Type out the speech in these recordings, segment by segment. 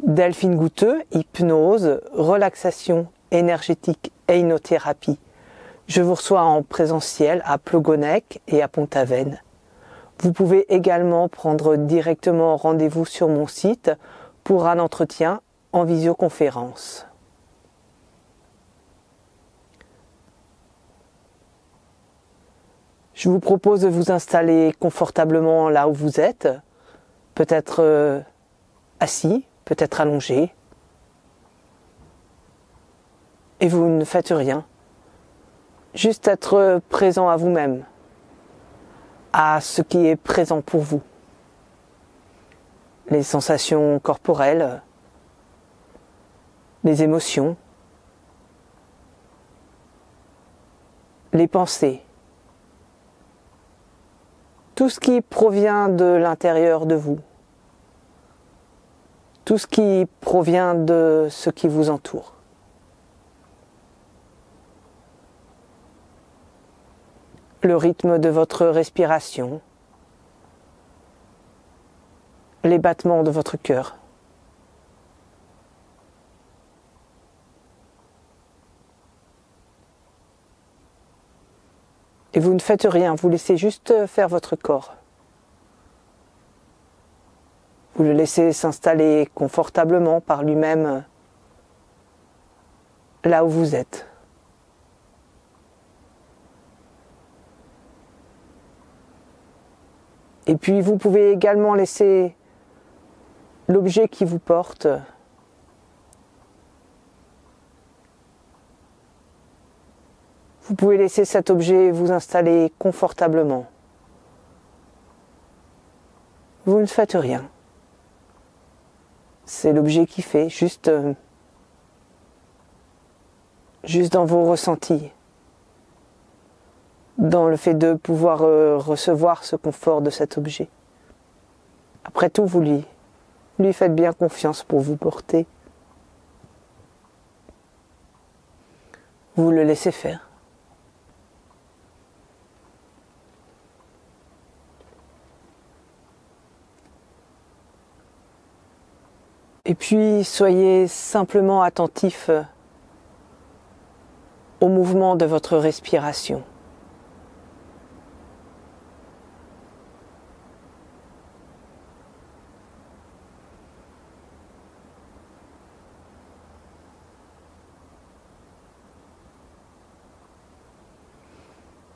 Delphine Gouteux, hypnose, relaxation énergétique et hypnothérapie. Je vous reçois en présentiel à Plogonec et à Pont-Aven. Vous pouvez également prendre directement rendez-vous sur mon site pour un entretien en visioconférence. Je vous propose de vous installer confortablement là où vous êtes, peut-être assis, peut-être allongé, et vous ne faites rien. Juste être présent à vous-même, à ce qui est présent pour vous. Les sensations corporelles, les émotions, les pensées. Tout ce qui provient de l'intérieur de vous. Tout ce qui provient de ce qui vous entoure. Le rythme de votre respiration. Les battements de votre cœur. Et vous ne faites rien, vous laissez juste faire votre corps. Vous le laissez s'installer confortablement par lui-même là où vous êtes. Et puis vous pouvez également laisser l'objet qui vous porte vous pouvez laisser cet objet vous installer confortablement. Vous ne faites rien. C'est l'objet qui fait, juste dans vos ressentis, dans le fait de pouvoir recevoir ce confort de cet objet. Après tout, vous lui faites bien confiance pour vous porter. Vous le laissez faire. Et puis, soyez simplement attentif au mouvement de votre respiration.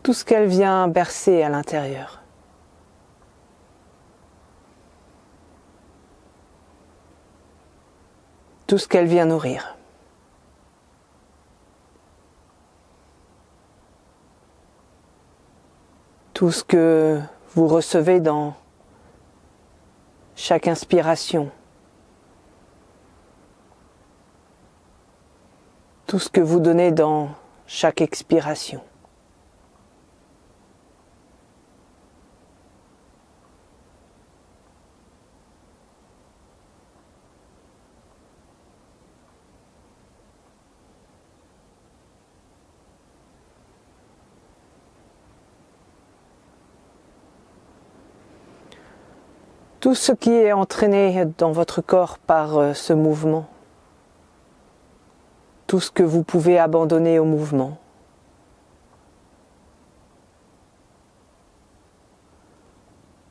Tout ce qu'elle vient bercer à l'intérieur. Tout ce qu'elle vient nourrir. Tout ce que vous recevez dans chaque inspiration. Tout ce que vous donnez dans chaque expiration. Tout ce qui est entraîné dans votre corps par ce mouvement, tout ce que vous pouvez abandonner au mouvement,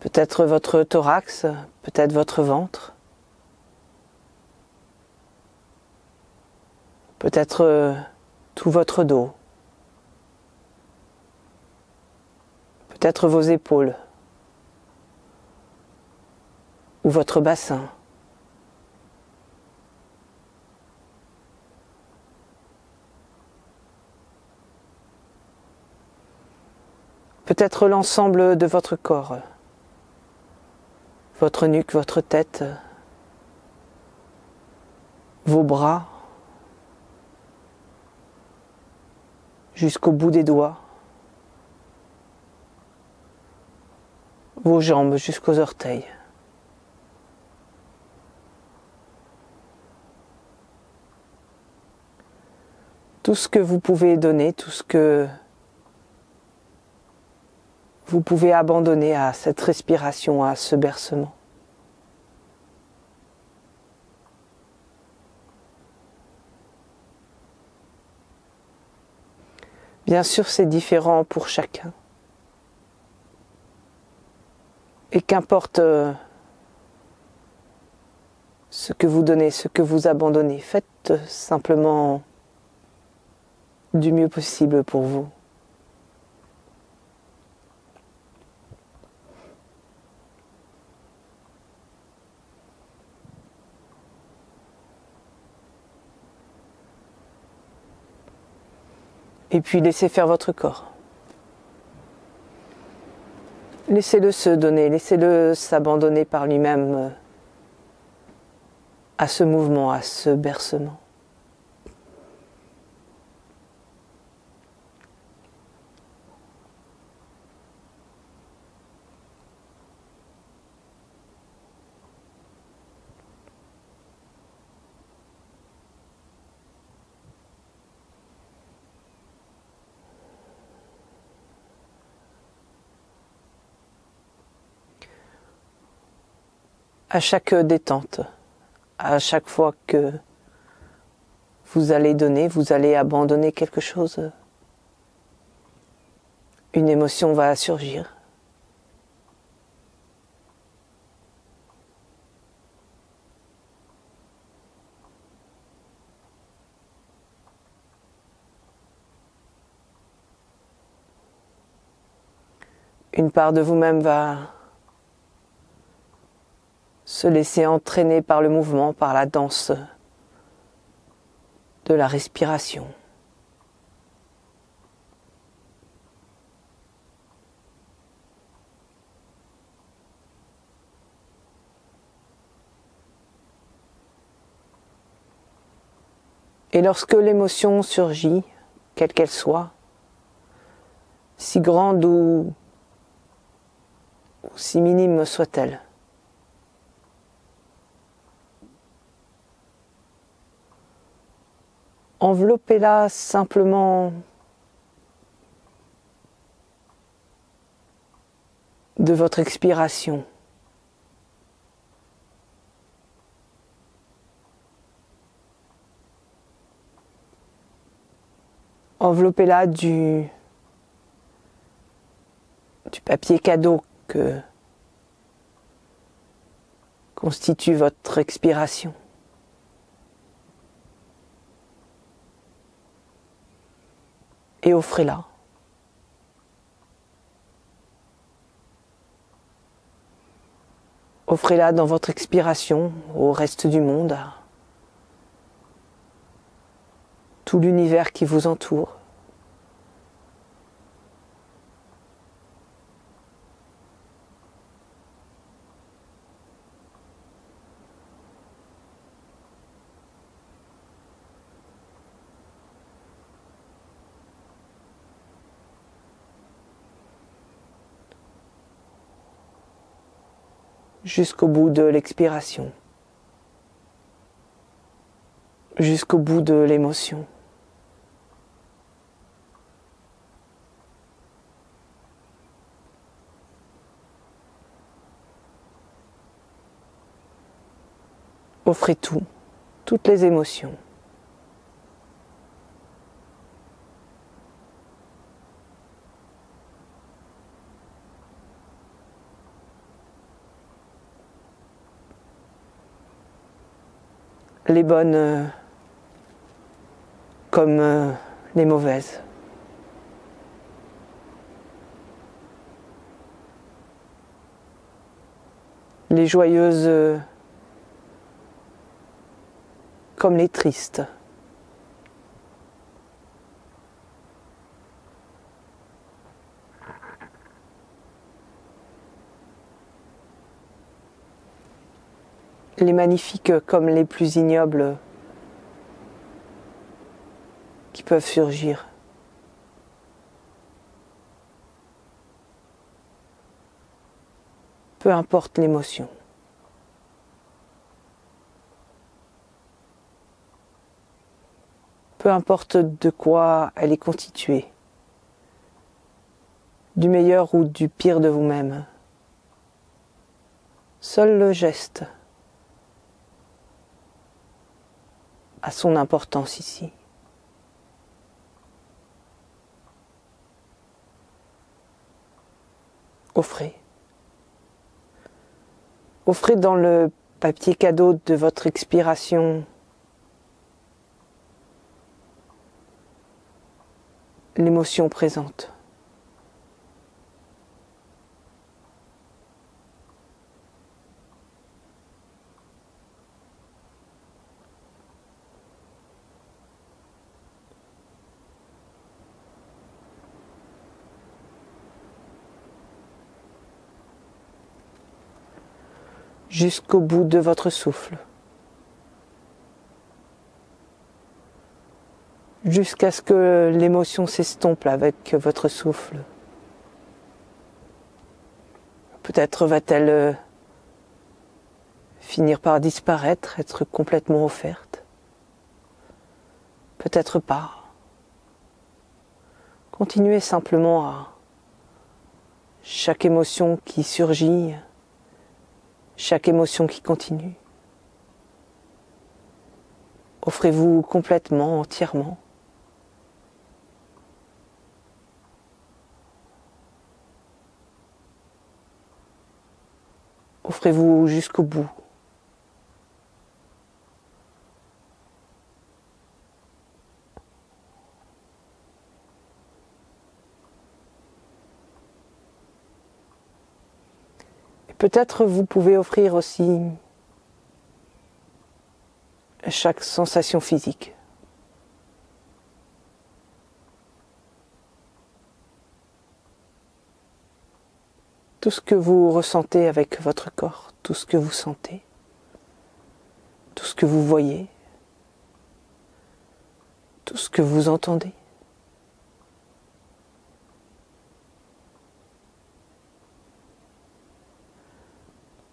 peut-être votre thorax, peut-être votre ventre, peut-être tout votre dos, peut-être vos épaules, ou votre bassin. Peut-être l'ensemble de votre corps, votre nuque, votre tête, vos bras, jusqu'au bout des doigts, vos jambes jusqu'aux orteils. Tout ce que vous pouvez donner, tout ce que vous pouvez abandonner à cette respiration, à ce bercement. Bien sûr, c'est différent pour chacun. Et qu'importe ce que vous donnez, ce que vous abandonnez, faites simplement du mieux possible pour vous. Et puis laissez faire votre corps. Laissez-le se donner, laissez-le s'abandonner par lui-même à ce mouvement, à ce bercement. À chaque détente, à chaque fois que vous allez donner, vous allez abandonner quelque chose, une émotion va surgir. Une part de vous-même va se laisser entraîner par le mouvement, par la danse de la respiration. Et lorsque l'émotion surgit, quelle qu'elle soit, si grande ou si minime soit-elle, enveloppez-la simplement de votre expiration. Enveloppez-la du papier cadeau que constitue votre expiration. Et offrez-la. Offrez-la dans votre expiration au reste du monde, à tout l'univers qui vous entoure. Jusqu'au bout de l'expiration, jusqu'au bout de l'émotion. Offrez tout, toutes les émotions. Les bonnes comme les mauvaises. Les joyeuses comme les tristes. Les magnifiques comme les plus ignobles qui peuvent surgir. Peu importe l'émotion. Peu importe de quoi elle est constituée, du meilleur ou du pire de vous-même. Seul le geste a son importance ici. Offrez. Offrez dans le papier cadeau de votre expiration l'émotion présente. Jusqu'au bout de votre souffle. Jusqu'à ce que l'émotion s'estompe avec votre souffle. Peut-être va-t-elle finir par disparaître, être complètement offerte. Peut-être pas. Continuez simplement à chaque émotion qui surgit, chaque émotion qui continue. Offrez-vous complètement, entièrement. Offrez-vous jusqu'au bout. Et peut-être vous pouvez offrir aussi chaque sensation physique. Tout ce que vous ressentez avec votre corps, tout ce que vous sentez, tout ce que vous voyez, tout ce que vous entendez.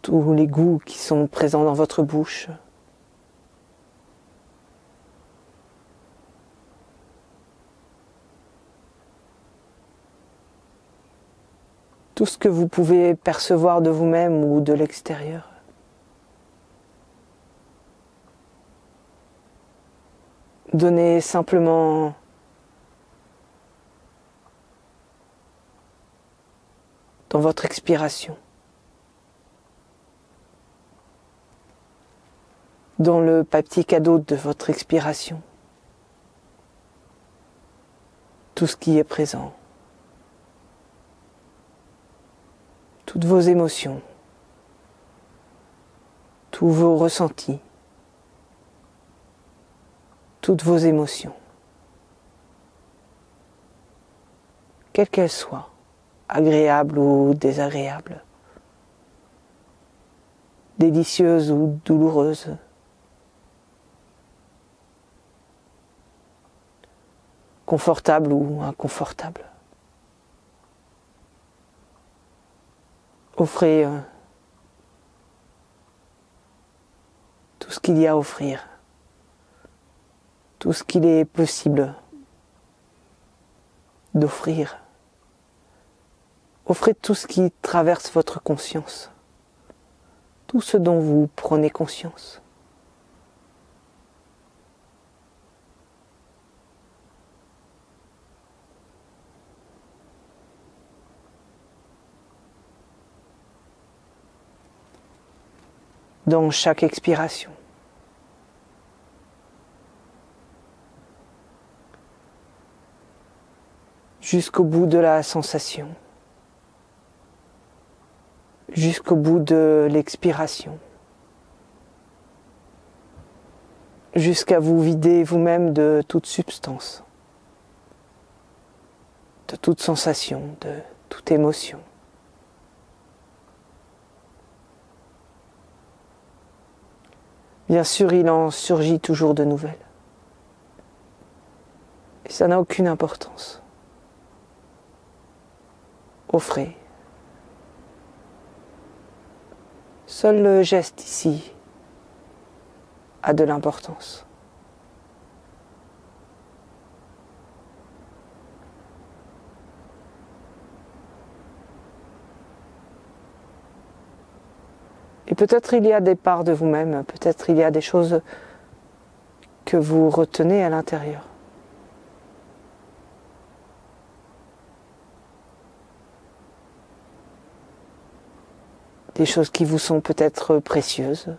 Tous les goûts qui sont présents dans votre bouche. Tout ce que vous pouvez percevoir de vous-même ou de l'extérieur. Donnez simplement dans votre expiration, dans le papier cadeau de votre expiration, tout ce qui est présent. Toutes vos émotions, tous vos ressentis, toutes vos émotions, quelles qu'elles soient, agréables ou désagréables, délicieuses ou douloureuses, confortables ou inconfortables. Offrez tout ce qu'il y a à offrir, tout ce qu'il est possible d'offrir. Offrez tout ce qui traverse votre conscience, tout ce dont vous prenez conscience. Dans chaque expiration. Jusqu'au bout de la sensation. Jusqu'au bout de l'expiration. Jusqu'à vous vider vous-même de toute substance, de toute sensation, de toute émotion. Bien sûr, il en surgit toujours de nouvelles. Et ça n'a aucune importance. Offrez. Seul le geste ici a de l'importance. Et peut-être il y a des parts de vous-même, peut-être il y a des choses que vous retenez à l'intérieur. des choses qui vous sont peut-être précieuses.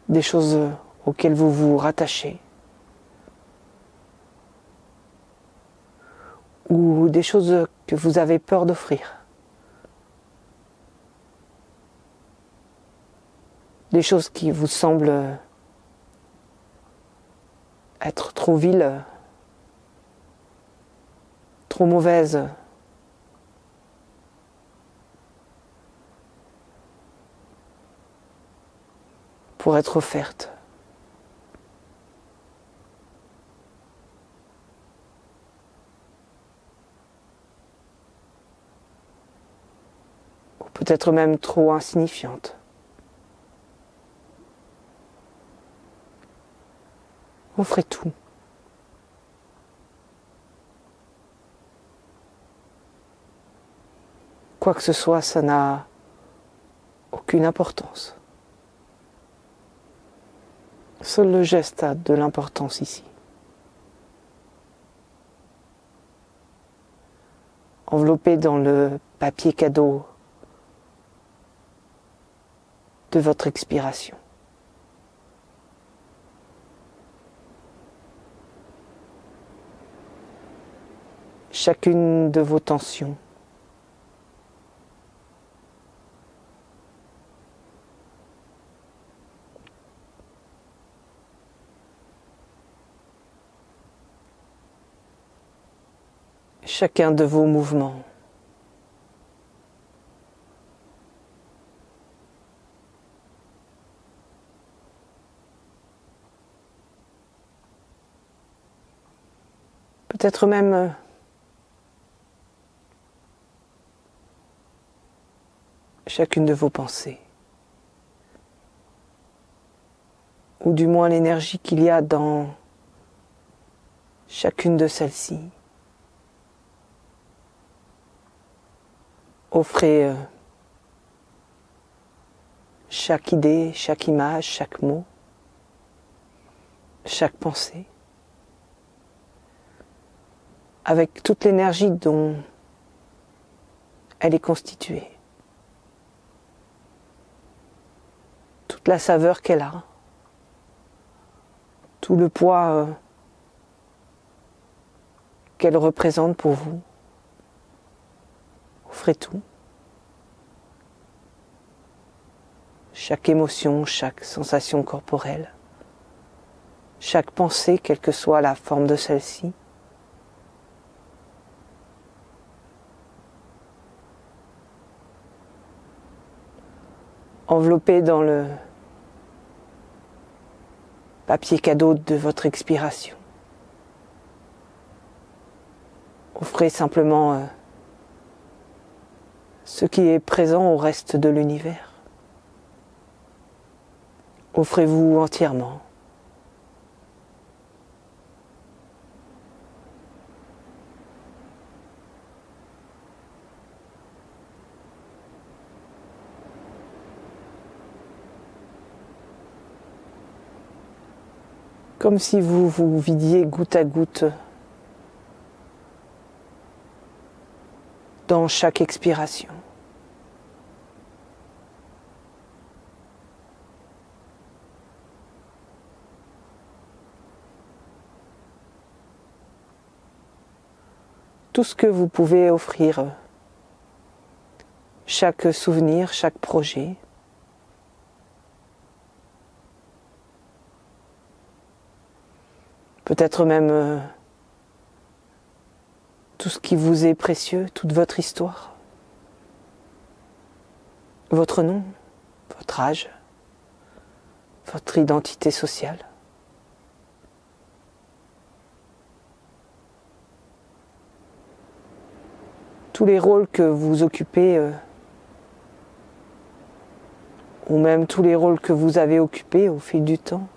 Des choses auxquelles vous vous rattachez. Ou des choses que vous avez peur d'offrir. Des choses qui vous semblent être trop viles, trop mauvaises. Pour être offertes. Ou peut-être même trop insignifiantes. Offrez tout. Quoi que ce soit, ça n'a aucune importance. Seul le geste a de l'importance ici. Enveloppé dans le papier cadeau de votre expiration. Chacune de vos tensions. Chacun de vos mouvements. Peut-être même chacune de vos pensées. Ou du moins l'énergie qu'il y a dans chacune de celles-ci. Offrez chaque idée, chaque image, chaque mot, chaque pensée, avec toute l'énergie dont elle est constituée, toute la saveur qu'elle a, tout le poids qu'elle représente pour vous. Offrez tout. Chaque émotion, chaque sensation corporelle, chaque pensée, quelle que soit la forme de celle-ci. Enveloppée dans le papier cadeau de votre expiration. Offrez simplement ce qui est présent au reste de l'univers. Offrez-vous entièrement. Comme si vous vous vidiez goutte à goutte dans chaque expiration. Tout ce que vous pouvez offrir, chaque souvenir, chaque projet. Peut-être même tout ce qui vous est précieux, toute votre histoire, votre nom, votre âge, votre identité sociale. Tous les rôles que vous occupez, ou même tous les rôles que vous avez occupés au fil du temps.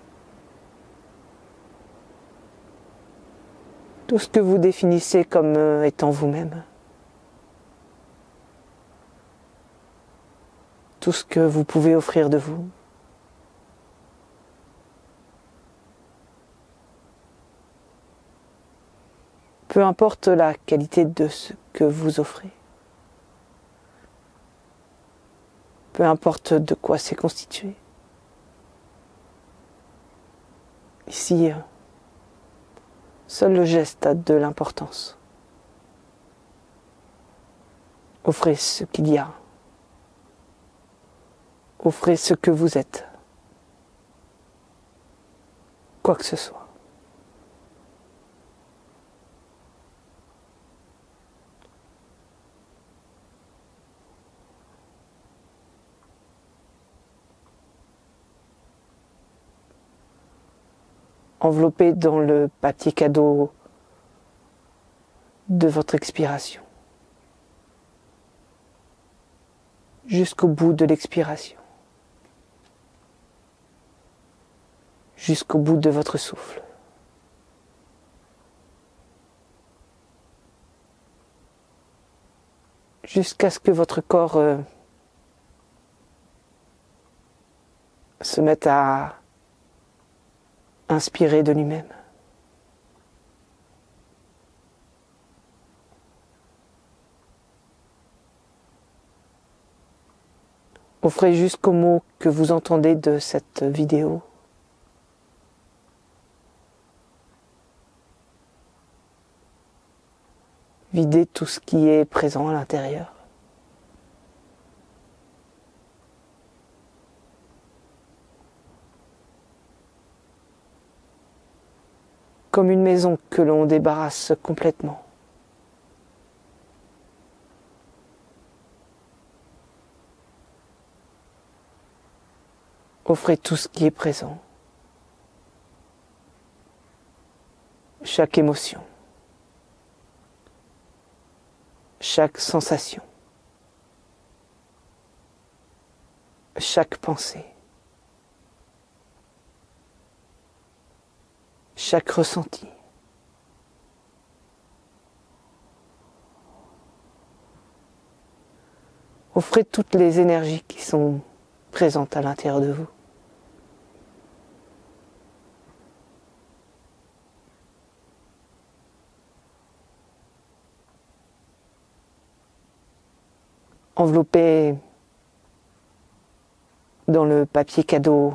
Tout ce que vous définissez comme étant vous-même. Tout ce que vous pouvez offrir de vous. Peu importe la qualité de ce que vous offrez. Peu importe de quoi c'est constitué. Ici, seul le geste a de l'importance. Offrez ce qu'il y a. Offrez ce que vous êtes. Quoi que ce soit. Enveloppé dans le papier cadeau de votre expiration. Jusqu'au bout de l'expiration. Jusqu'au bout de votre souffle. Jusqu'à ce que votre corps se mette à inspirer de lui-même. Offrez jusqu'aux mots que vous entendez de cette vidéo. Videz tout ce qui est présent à l'intérieur. Comme une maison que l'on débarrasse complètement. Offrez tout ce qui est présent. Chaque émotion. Chaque sensation. Chaque pensée. Chaque ressenti. Offrez toutes les énergies qui sont présentes à l'intérieur de vous. Enveloppez dans le papier cadeau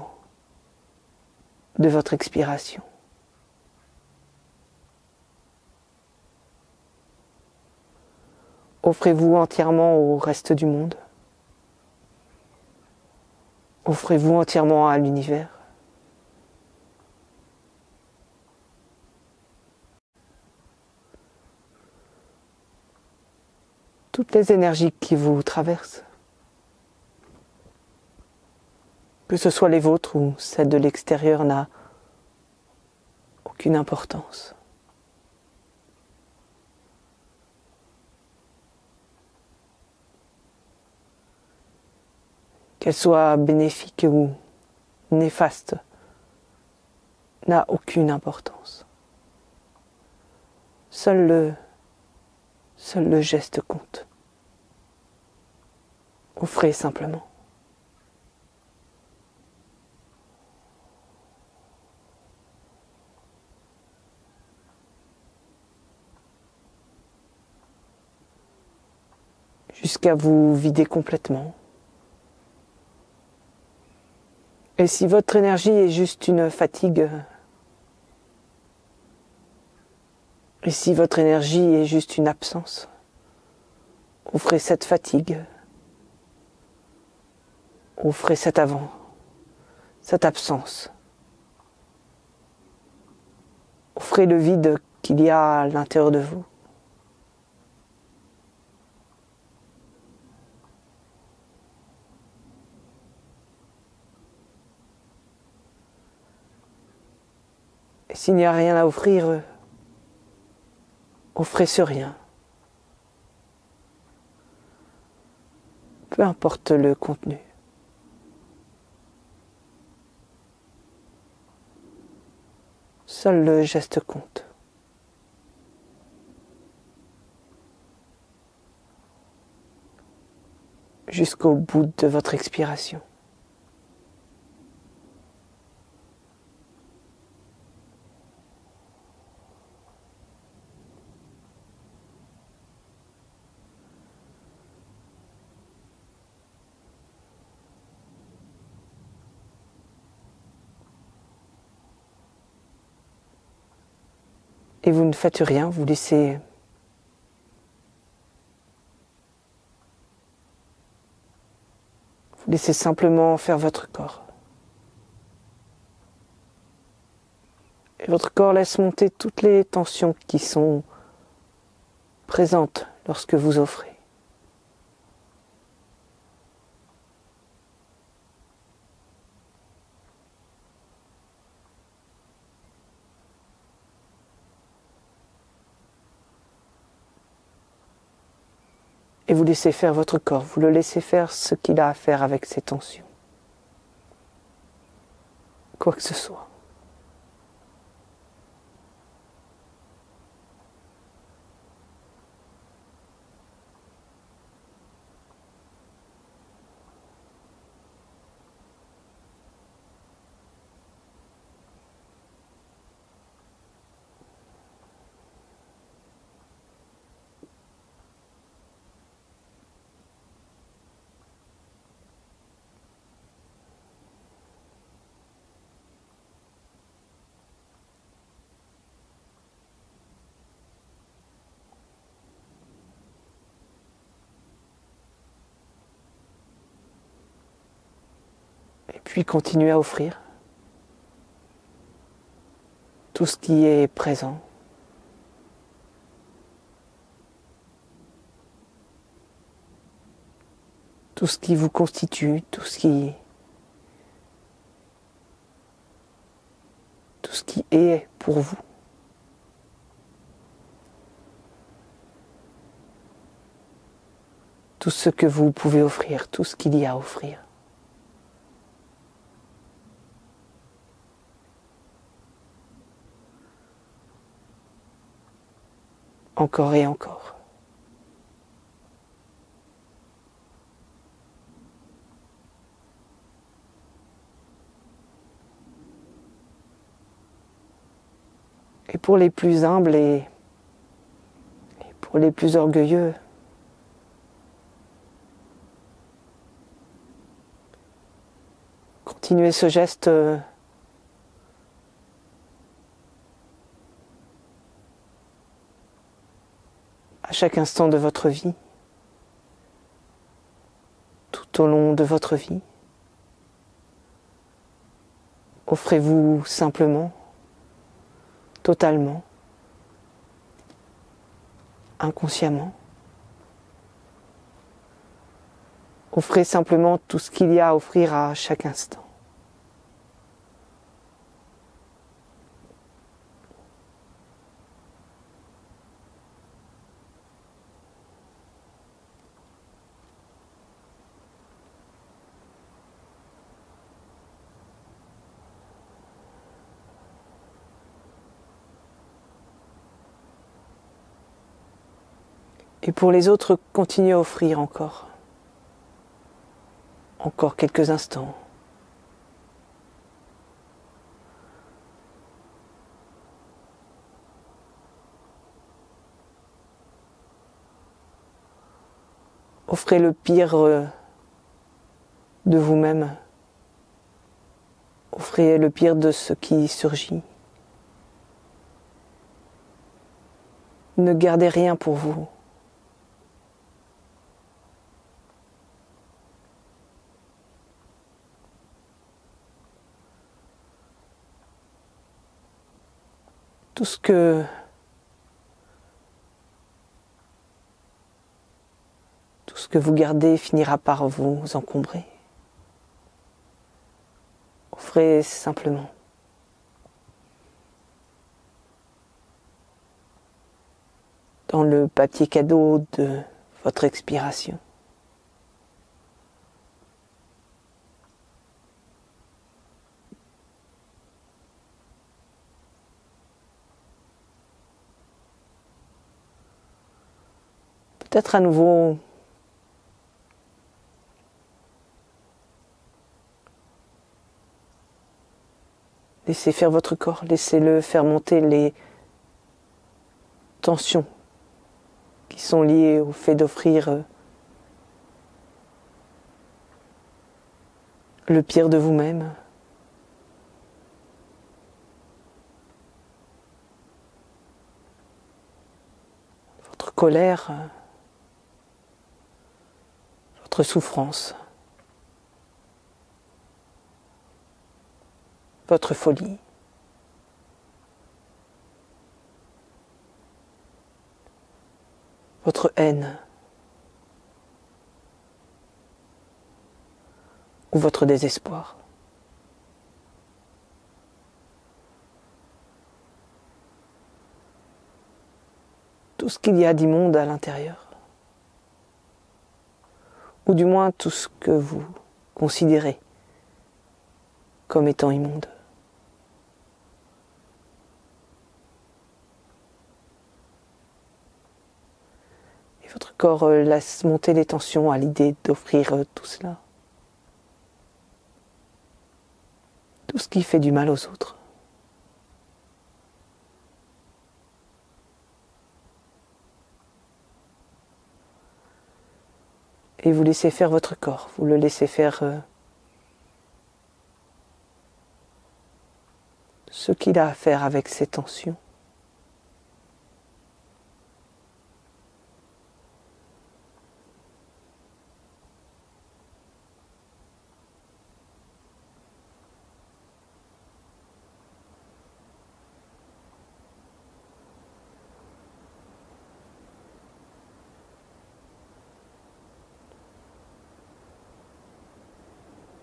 de votre expiration. Offrez-vous entièrement au reste du monde. Offrez-vous entièrement à l'univers. Toutes les énergies qui vous traversent, que ce soit les vôtres ou celles de l'extérieur, n'a aucune importance. Qu'elles soient bénéfiques ou néfastes, n'a aucune importance. Seul le geste compte. Offrez simplement. Jusqu'à vous vider complètement. Et si votre énergie est juste une fatigue, et si votre énergie est juste une absence, offrez cette fatigue, offrez cet avant, cette absence. Offrez le vide qu'il y a à l'intérieur de vous. Et s'il n'y a rien à offrir, offrez ce rien. Peu importe le contenu. Seul le geste compte. Jusqu'au bout de votre expiration. Et vous ne faites rien, vous laissez simplement faire votre corps. Et votre corps laisse monter toutes les tensions qui sont présentes lorsque vous offrez. Et vous laissez faire votre corps, vous le laissez faire ce qu'il a à faire avec ses tensions. Quoi que ce soit. Et puis continuez à offrir tout ce qui est présent. Tout ce qui vous constitue, tout ce qui est pour vous. Tout ce que vous pouvez offrir, tout ce qu'il y a à offrir. Encore et encore. Et pour les plus humbles et pour les plus orgueilleux, continuez ce geste à chaque instant de votre vie, tout au long de votre vie. Offrez-vous simplement, totalement, inconsciemment. Offrez simplement tout ce qu'il y a à offrir à chaque instant. Et pour les autres, continuez à offrir encore. Encore quelques instants. Offrez le pire de vous-même. Offrez le pire de ce qui surgit. Ne gardez rien pour vous. Tout ce que vous gardez finira par vous encombrer. Offrez simplement. Dans le papier cadeau de votre expiration. Peut-être à nouveau laissez faire votre corps, laissez-le faire monter les tensions qui sont liées au fait d'offrir le pire de vous-même. colère, votre souffrance, votre folie. Votre haine ou votre désespoir. Tout ce qu'il y a d'immonde à l'intérieur, ou du moins tout ce que vous considérez comme étant immonde. Et votre corps laisse monter les tensions à l'idée d'offrir tout cela. Tout ce qui fait du mal aux autres. Et vous laissez faire votre corps, vous le laissez faire ce qu'il a à faire avec ces tensions.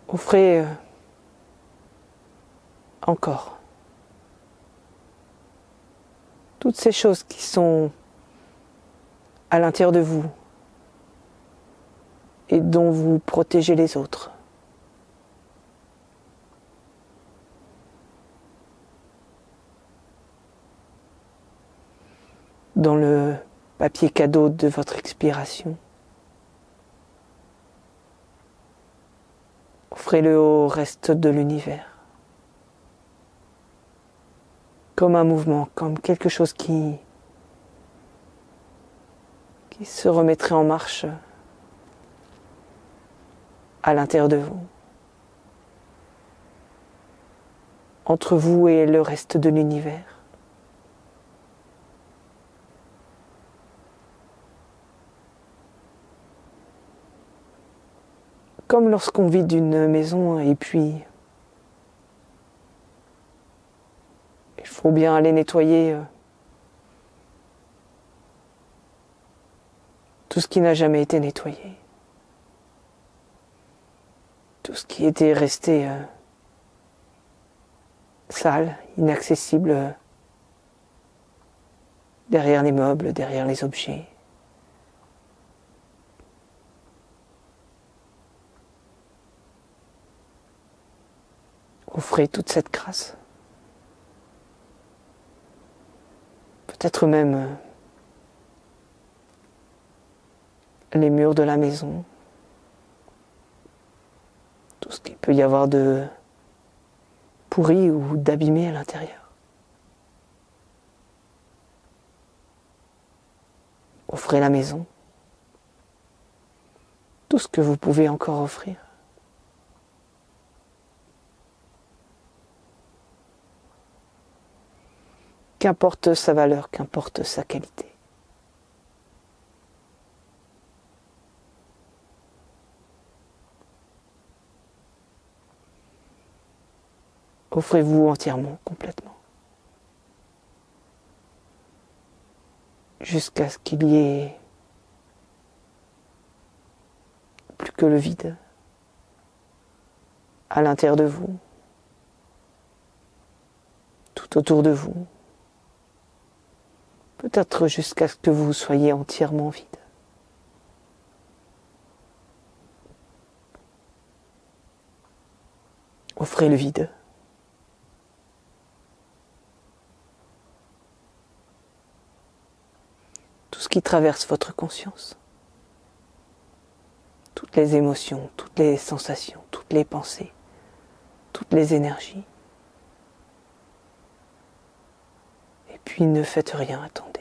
Offrez encore toutes ces choses qui sont à l'intérieur de vous et dont vous protégez les autres. Dans le papier cadeau de votre expiration. Offrez-le au reste de l'univers. Comme un mouvement, comme quelque chose qui se remettrait en marche à l'intérieur de vous. Entre vous et le reste de l'univers. Comme lorsqu'on vide une maison et puis il faut bien aller nettoyer tout ce qui n'a jamais été nettoyé. Tout ce qui était resté sale, inaccessible derrière les meubles, derrière les objets. Offrez toute cette grâce. Peut-être même les murs de la maison. Tout ce qu'il peut y avoir de pourri ou d'abîmé à l'intérieur. Offrez la maison. Tout ce que vous pouvez encore offrir. Qu'importe sa valeur, qu'importe sa qualité. Offrez-vous entièrement, complètement. Jusqu'à ce qu'il y ait plus que le vide à l'intérieur de vous, tout autour de vous. Peut-être jusqu'à ce que vous soyez entièrement vide. Offrez le vide. Tout ce qui traverse votre conscience. Toutes les émotions, toutes les sensations, toutes les pensées, toutes les énergies. Et puis ne faites rien, attendez.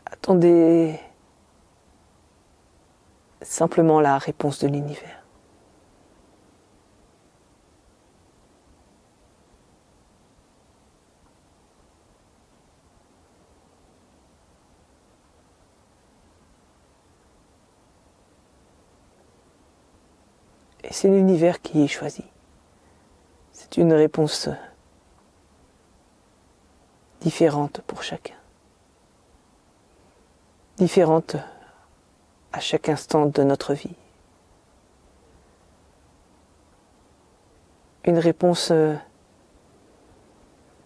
Attendez simplement la réponse de l'univers. Et c'est l'univers qui choisit. C'est une réponse différente pour chacun. Différente à chaque instant de notre vie. Une réponse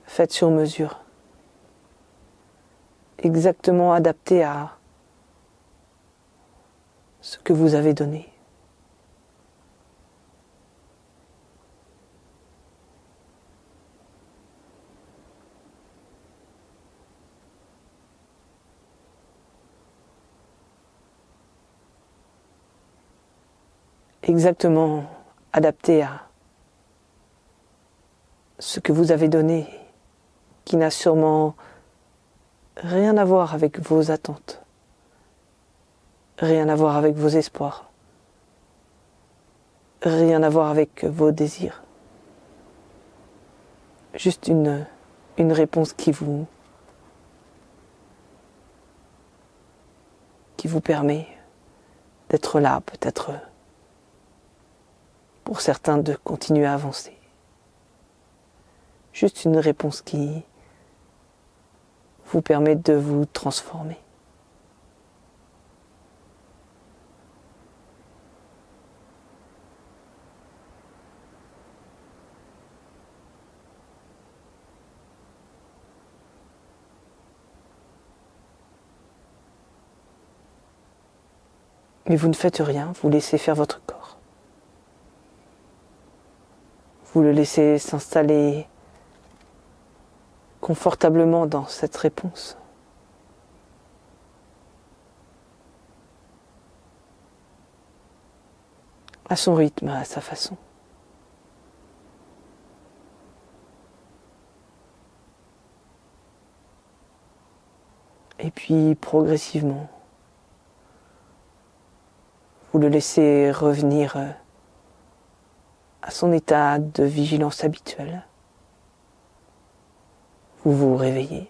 faite sur mesure, exactement adaptée à ce que vous avez donné. Exactement adapté à ce que vous avez donné, qui n'a sûrement rien à voir avec vos attentes, rien à voir avec vos espoirs, rien à voir avec vos désirs. Juste une réponse qui vous permet d'être là, peut-être pour certains de continuer à avancer. Juste une réponse qui vous permet de vous transformer. Mais vous ne faites rien, vous laissez faire votre corps. Vous le laissez s'installer confortablement dans cette réponse. À son rythme, à sa façon. Et puis progressivement, vous le laissez revenir à son état de vigilance habituel. Vous vous réveillez.